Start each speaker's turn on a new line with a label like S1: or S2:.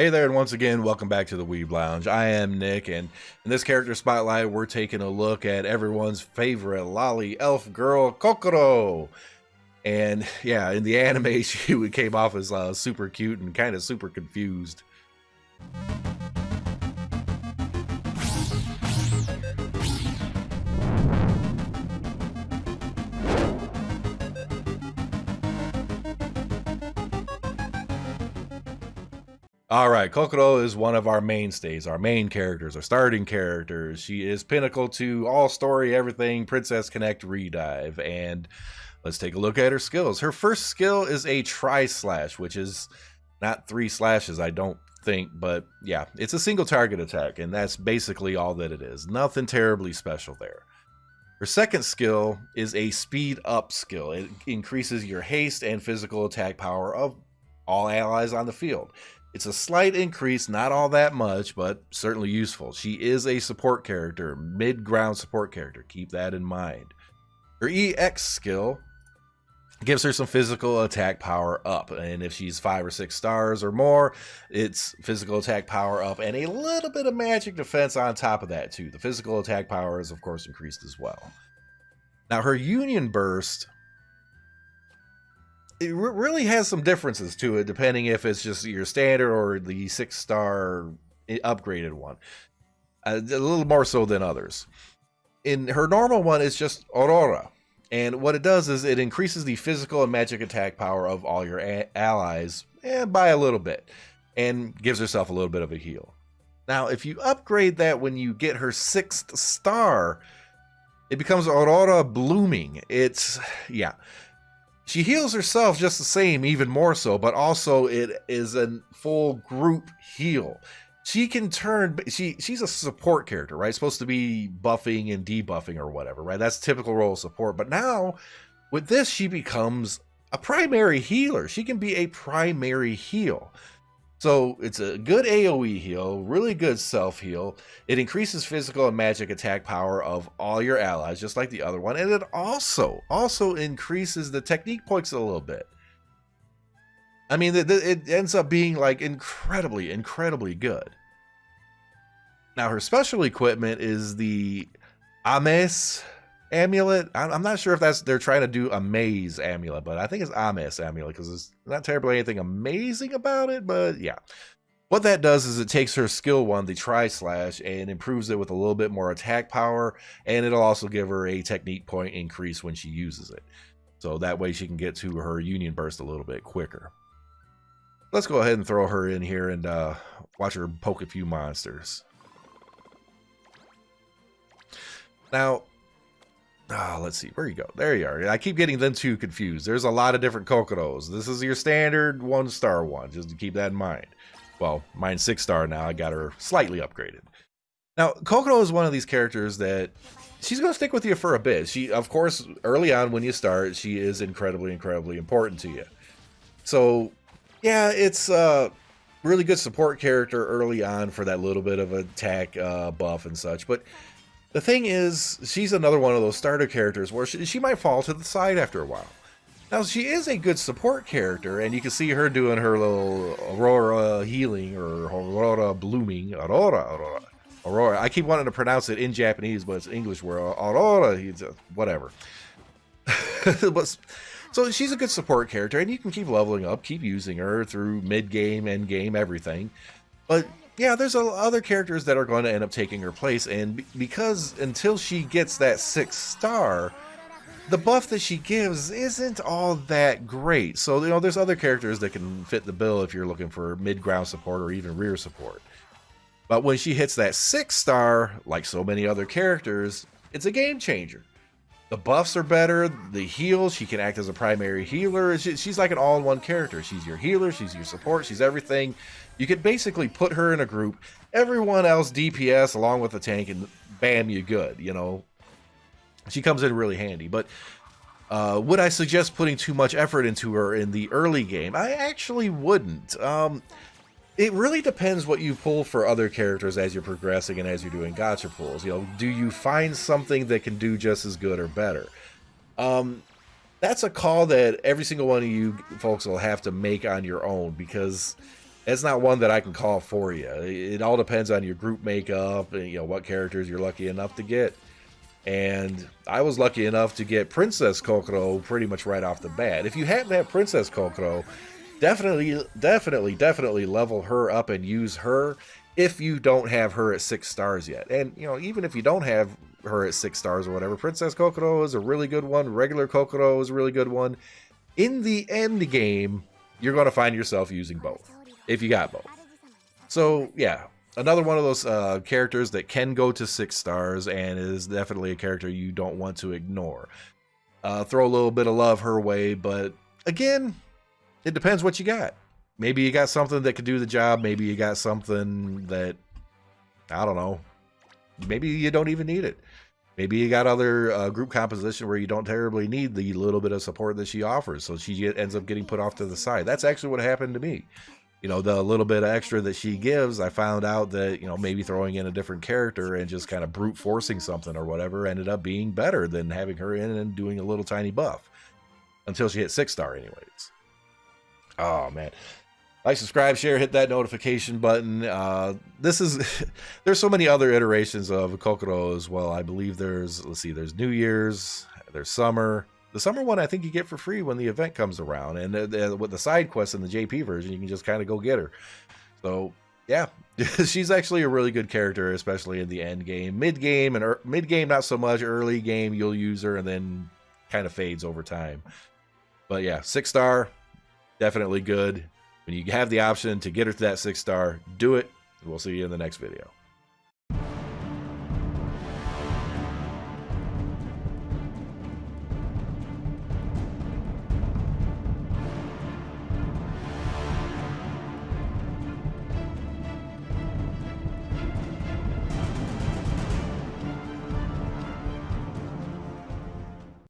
S1: Hey there, and once again, welcome back to the Weeb Lounge. I am Nick, and in this character spotlight, we're taking a look at everyone's favorite loli elf girl, Kokkoro. And yeah, in the anime, she came off as super cute and kind of super confused. All right, Kokkoro is one of our mainstays, our main characters, our starting characters. She is pinnacle to all story, everything, Princess Connect Redive. And let's take a look at her skills. Her first skill is a tri-slash, which is not 3 slashes, I don't think, but yeah, it's a single target attack, and that's basically all that it is. Nothing terribly special there. Her second skill is a speed up skill. It increases your haste and physical attack power of all allies on the field. It's a slight increase, not all that much, but certainly useful. She is a support character, mid-ground support character. Keep that in mind. Her EX skill gives her some physical attack power up, and if she's 5 or 6 stars or more, it's physical attack power up and a little bit of magic defense on top of that too. The physical attack power is of course increased as well. Now her Union Burst, it really has some differences to it depending if it's just your standard or the 6-star upgraded one. A little more so than others. In her normal one, it's just Aurora. And what it does is it increases the physical and magic attack power of all your allies by a little bit, and gives herself a little bit of a heal. Now, if you upgrade that when you get her 6th star, it becomes Aurora Blooming. Yeah. She heals herself just the same, even more so, but also it is a full group heal. She can turn, she's a support character, right? Supposed to be buffing and debuffing or whatever, right? That's typical role of support. But now, with this, she becomes a primary healer. She can be a primary heal. So it's a good AoE heal, really good self-heal. It increases physical and magic attack power of all your allies, just like the other one. And it also increases the technique points a little bit. I mean, it ends up being like incredibly good. Now, her special equipment is the Ames amulet. I'm not sure if they're trying to do a maze amulet, but I think it's Ames amulet because there's not terribly anything amazing about it, but yeah. What that does is it takes her skill one, the tri-slash, and improves it with a little bit more attack power, and it'll also give her a technique point increase when she uses it. So that way she can get to her Union Burst a little bit quicker. Let's go ahead and throw her in here and watch her poke a few monsters. Now, let's see. Where you go? There you are. I keep getting them two confused. There's a lot of different Kokkoros. This is your standard 1-star one, just to keep that in mind. Well, mine's 6-star now. I got her slightly upgraded. Now, Kokkoro is one of these characters that she's going to stick with you for a bit. She, of course, early on when you start, she is incredibly important to you. So, yeah, it's a really good support character early on for that little bit of attack buff and such, but the thing is, she's another one of those starter characters where she might fall to the side after a while. Now, she is a good support character, and you can see her doing her little Aurora healing or Aurora blooming. Aurora. I keep wanting to pronounce it in Japanese, but it's English where Aurora, whatever. So she's a good support character, and you can keep leveling up, keep using her through mid-game, end-game, everything. But yeah, there's other characters that are going to end up taking her place, and because until she gets that 6th star, the buff that she gives isn't all that great. So, you know, there's other characters that can fit the bill if you're looking for mid-ground support or even rear support. But when she hits that 6th star, like so many other characters, it's a game changer. The buffs are better, the heals, she can act as a primary healer. She's like an all-in-one character. She's your healer, she's your support, she's everything. You could basically put her in a group, everyone else DPS along with the tank, and bam, you good, you know. She comes in really handy. But would I suggest putting too much effort into her in the early game? I actually wouldn't. It really depends what you pull for other characters as you're progressing and as you're doing gacha pulls. You know, do you find something that can do just as good or better? That's a call that every single one of you folks will have to make on your own, because It's not one that I can call for you. It all depends on your group makeup and, you know, what characters you're lucky enough to get. And I was lucky enough to get Princess Kokkoro pretty much right off the bat. If you happen to have Princess Kokkoro, definitely level her up and use her if you don't have her at 6 stars yet. And, you know, even if you don't have her at 6 stars or whatever, Princess Kokkoro is a really good one. Regular Kokkoro is a really good one. In the end game, you're going to find yourself using both, if you got both. So, yeah, another one of those characters that can go to 6 stars and is definitely a character you don't want to ignore. Throw a little bit of love her way, but again, it depends what you got. Maybe you got something that could do the job. Maybe you got something that, I don't know, maybe you don't even need it. Maybe you got other group composition where you don't terribly need the little bit of support that she offers, so she ends up getting put off to the side. That's actually what happened to me. You know, the little bit of extra that she gives, I found out that, you know, maybe throwing in a different character and just kind of brute forcing something or whatever ended up being better than having her in and doing a little tiny buff. Until she hit 6 star anyways. Oh, man. Like, subscribe, share, hit that notification button. There's so many other iterations of Kokkoro as well. I believe there's New Year's, there's summer. The summer one I think you get for free when the event comes around. And with the side quest in the JP version, you can just kind of go get her. So, yeah, she's actually a really good character, especially in the end game. Mid game, not so much. Early game, you'll use her and then kind of fades over time. But yeah, 6 star, definitely good. When you have the option to get her to that 6 star, do it. We'll see you in the next video.